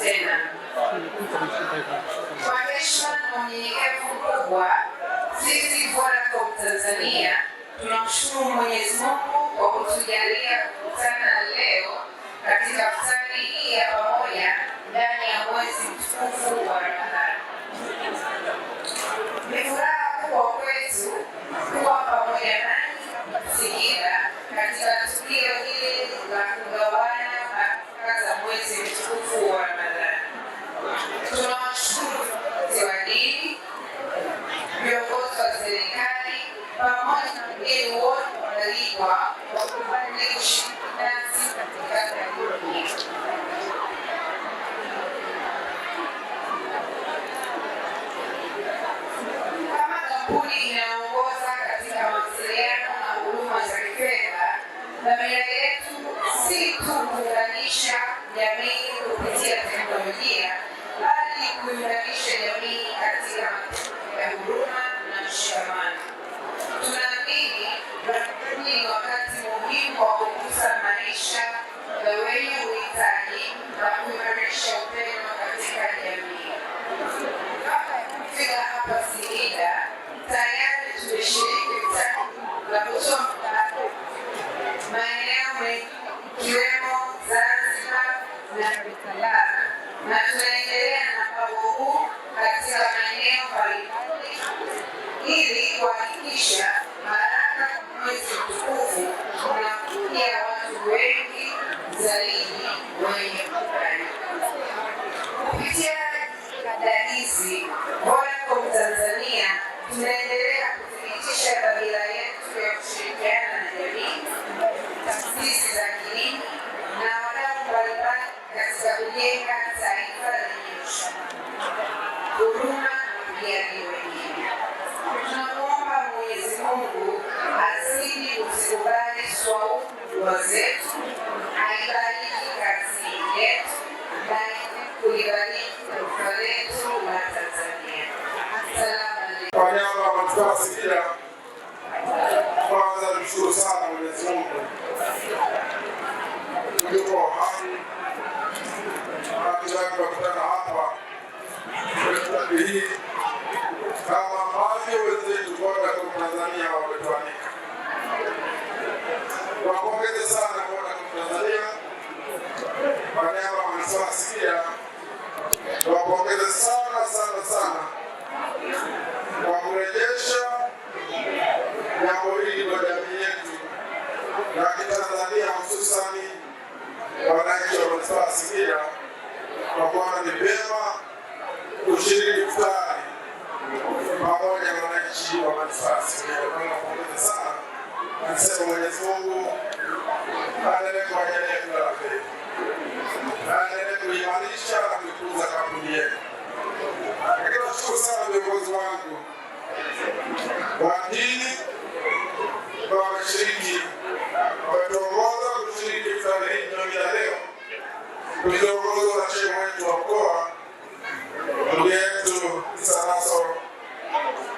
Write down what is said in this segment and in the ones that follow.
tena. Kwa heshima na unyenyekevu mkubwa, sisi Vodacom Tanzania tunamshukuru Mwenyezi Mungu kwa kutujalia kukutana leo katika iftari hii ya pamoja ndani ya mwezi mtukufu wa Ramadhani. Ni furaha kubwa kwetu kuwa pamoja nanyi Singida katika tukio hili la kugawana baraka za mwezi mtukufu wa Ramadhani. Tunawashukuru viongozi wa dini, viongozi wa serikali pamoja na wageni wote waalikwa kwa kukubali kushiriki nasi katika tukio hili. Kama kampuni inaongoza katika mawasiliano na huduma za kifedha, dhamira yetu si tu kuunganisha jamii kupitia teknolojia, bali kuunganisha jamii katika matendo ya huruma na mshikamano. Tunaamini Ramadhani ni wakati muhimu wa kukuza maisha ya wenye uhitaji na kuimarisha upendo katika jamii. Kabla ya kufika hapa Singida, tayari tumeshiriki la kutoa msaada maeneo mengi ikiwemo Zanzibar na Dar es Salaam, na tunaendelea na mpango huu katika maeneo mbalimbali ili kuhakikisha baraka mwezi mtukufu unafikia watu wengi zaidi wenye shukrani. Kupitia jitihada hizi, Vodacom Tanzania tunaendelea kuthibitisha dhamira yetu ya kushirikiana na jamii, taasisi za kidini na wadau mbalimbali katika kujenga taifa lenye mshikamano, huruma na kujali wengine. Tunamuomba Mwenyezi Mungu azidi kuzikubali dua zetu, aibariki kazi yetu na kulibariki taifa letu la Tanzania. Asalamu alaykum. Kwa niaba ya manispaa ya Singida, kwanza nishukuru sana Mwenyezi Mungu yuko hai na tunakutana hapa kwa hii kama ambavyo wenzetu Vodacom Tanzania wametualika. Wapongeze sana Vodacom Tanzania kwa niaba ya manispaa ya Singida, wapongeze sana kwa kurejesha jambo hili kwa jamii yetu ya Kitanzania, hususani wananchi wa manispaa ya Singida, kwa kuwa ni vyema kushiriki iftari pamoja na wananchi wa manispaa ya Singida. Tunapongeza sana, nasema Mwenyezi Mungu aendelee kuwajalia kila la heri, aendelee kuimarisha na kuikuza kampuni yetu. Lakini nashukuru sana viongozi wangu wa dini kwa washiriki wametuongoza kushiriki iftari hii jioni ya leo, tukiongozwa na shehe wetu wa mkoa ndugu yetu Isa Nassor.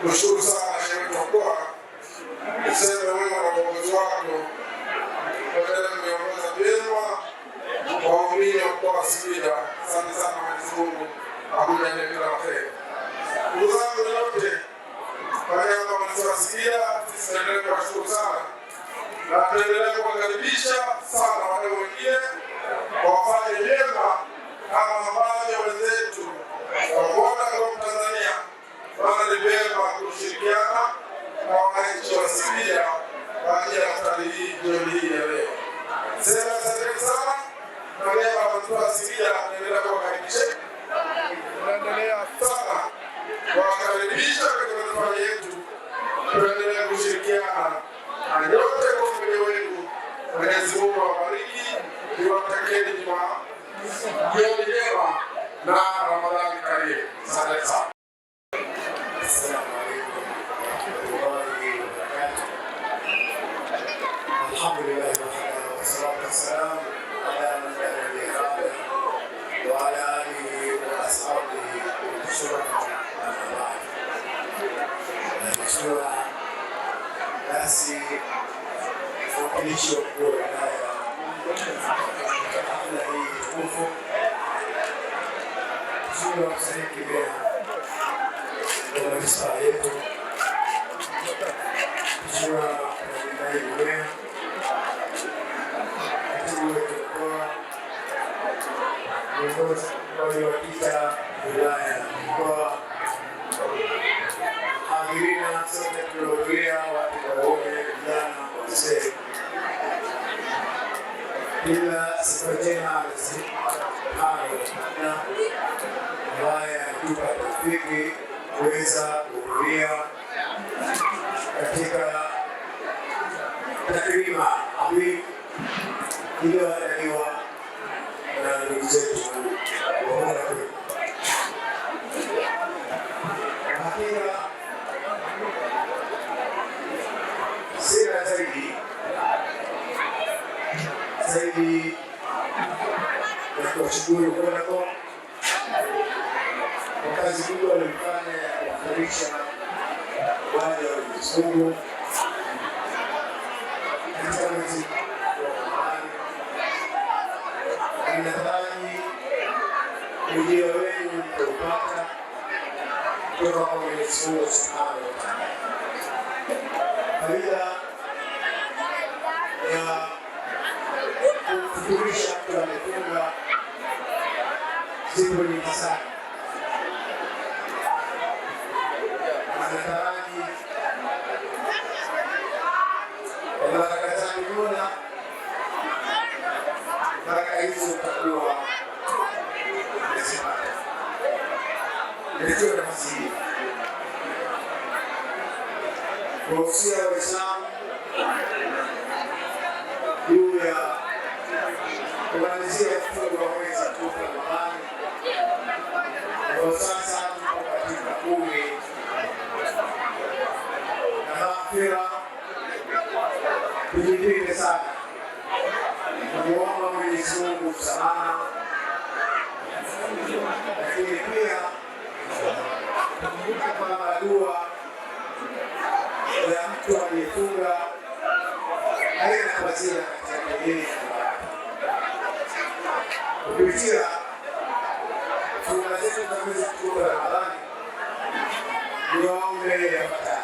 Tushukuru sana shehe wetu wa mkoa, useme wewe na uongozi wako waendelee kuiongoza vyema waumini wa mkoa wa Singida. Asante sana, Mwenyezi Mungu akujalie kila la heri. Ndugu zangu wote, kwa niaba ya manispaa ya Singida, sisi tunaendelea kuwashukuru sana na tunaendelea kuwakaribisha sana wadau wengine wafanye vyema kama ambavyo wenzetu wa Vodacom Tanzania wana vyema kushirikiana na wananchi wa Singida kwa ajili ya iftari hii jioni hii ya leo. Sema asante sana, na niaba ya manispaa ya Singida tunaendelea kuwakaribisha, tunaendelea sana kuwakaribisha katika manispaa yetu, tunaendelea kushirikiana na nyote kwa umoja wenu. Mwenyezi Mungu awabariki, niwatakieni jioni njema na Ramadhani karimu. Asante sana. Assalamu alaykum wa rahmatullahi wa barakatuh. Alhamdulillah wa salatu wassalamu ala man la nabiyya wa ala alihi wa ashabihi wa shuraka amma ba'd. Mheshimiwa basi wakilishi wa wilaya katika hafla hii tukufu Mheshimiwa Mstahiki Meya wa manispaa yetu, Mheshimiwa Naibu Meya, katibu wetu mkoa, viongozi waliopita wilaya na mkoa, hadhirina sote tuliohudhuria, watu waume, vijana, wazee, bila sifa njema ambaye anatupa tawfiki kuweza kuhudhuria katika takrima adhimu iliyoandaliwa na ndugu zetu wa Bora Kweli. Hakika sina zaidi ya kuwashukuru Vodacom kwa kazi kubwa walifanya ya kuwafarisha wale wa Mwenyezi Mungu katika mwezi wa Ramadhani. Ninadhani ujio wenu mtaupata kutoka kwa Mwenyezi Mungu Subhanahu wa Ta'ala. Faida ya kufuturisha mtu amefunga zipo nyingi sana. Anataraji kwa baraka za Mola, baraka hizo utakuwa umezipata. Ndio nafasi hii kuwahusia Waislamu juu ya kumalizia mfungo wa mwezi mtukufu wa Ramadhani. Kwa sasa tuko katika 10 na maghfira. Tujipinde sana kumuomba Mwenyezi Mungu msamaha, lakini pia tukumbuke kwamba dua ya mtu aliyefunga haina fadhila katika dini. Kupitia funga zetu za mwezi mtukufu wa Ramadhani, niwaombe yafuatayo.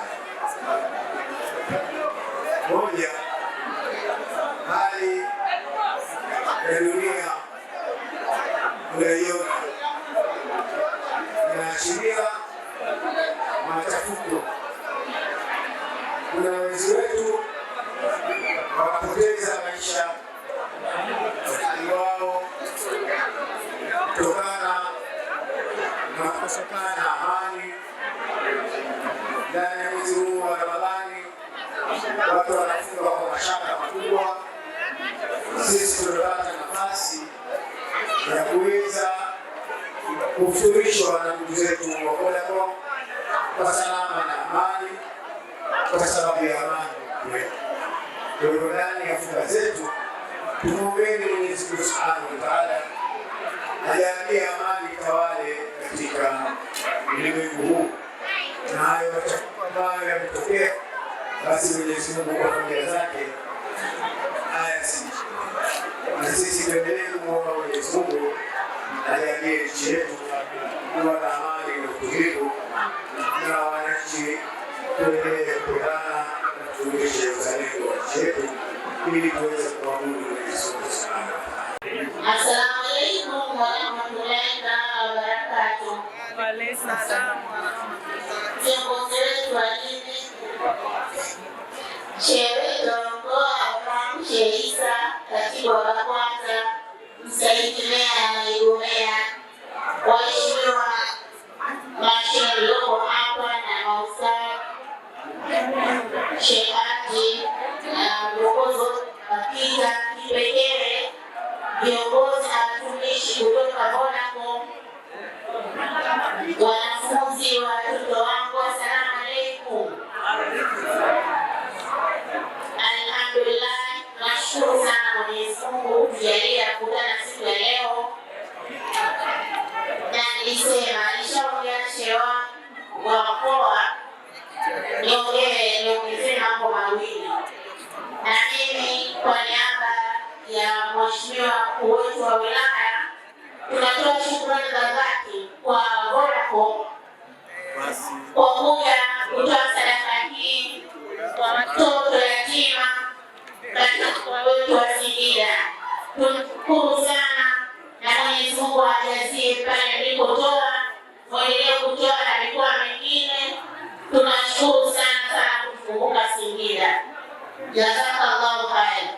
Moja, hali ya dunia unaiona inaashiria machafuko. Kuna wenzi wetu wakapoteza maisha wao kutokana na kukosekana amani ndani ya mwezi huu wa Ramadhani. Watu wanafunga kwa mashaka makubwa. Sisi tumepata nafasi ya kuweza kufuturishwa na ndugu zetu wa Vodacom kwa salama na amani, kwa sababu ya amani yetu. Kwa hivyo ndani ya funga zetu tumwombeni Mwenyezi Mungu Subhanahu wa Ta'ala ajalie amani tawale katika ulimwengu huu, na hayo machafuko ambayo yametokea, basi Mwenyezi Mungu kwa fadhila zake ayasitishe. Na sisi tuendelee kumwomba Mwenyezi Mungu ajalie nchi yetu kuwa na amani na utulivu, na wananchi tuendelee kupendana na tudumishe uzalendo wa nchi yetu ili tuweze kuabudu Mwenyezi Mungu Subhanahu wa Ta'ala. Assalamu alaykum wa rahmatullahi wa barakatuh. Wa alaykum assalam. Kiongozi wetu wa dini, Shehe wetu wa mkoa Imam Shehe Isa, katibu wa kwanza, Mstahiki Meya na Naibu Meya, waheshimiwa mashehe walioko hapa na maustadhi, shehati na viongozi wakita kipekee, viongozi na watumishi kutoka Vodacom, wanafunzi, watoto wangu, assalamu alaykum. Alhamdulillah, nashukuru sana Mwenyezi Mungu kujalia kukutana siku ya leo, na nilisema alishaongea shehe wa mkoa niongeze mambo mawili, na mimi kwa niaba ya mheshimiwa mkuu wetu wa wilaya tunatoa shukrani za dhati wajazie pale mlikotoa, muendelee kutoa na mikoa mingine. Tunashukuru sana kutukumbuka Singida. Jazakallahu khairan.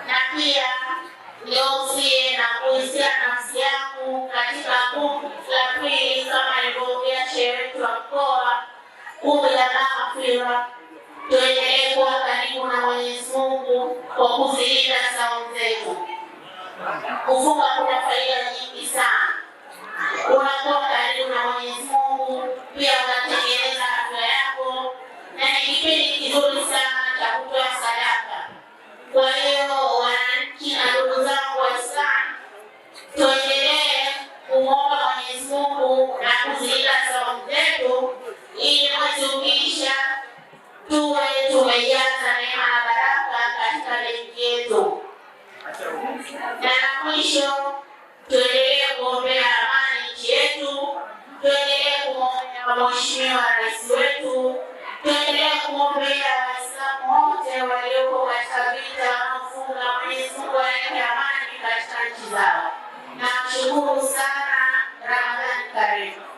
Na pia niusie na kuhusia nafsi yangu katika kumi la pili kama alivyoongea shehe wetu wa mkoa, kumi la maghfira. Tuendelee kuwa karibu na Mwenyezi Mungu kwa kuzilinda saumu zetu. Kufunga kuna faida nyingi sana. Unakuwa karibu na Mwenyezi Mungu, pia unatengeneza afya yako, na ni kipindi kizuri sana cha kutoa sadaka. Kwa hiyo wananchi na ndugu zangu Waislamu, tuendelee kumwomba Mwenyezi Mungu na kuzilinda saumu zetu, ili mwezi ukiisha tuwe tumejaza neema na baraka katika benki yetu. Na la mwisho, tuendelee kuombea amani nchi yetu, tuendelee kumwombea Mheshimiwa Rais wetu, tuendelee kuombea Waislamu wote walioko katika vita wanaofunga. Mwenyezi Mungu aweke amani katika nchi zao. Namshukuru sana. Ramadhani karimu.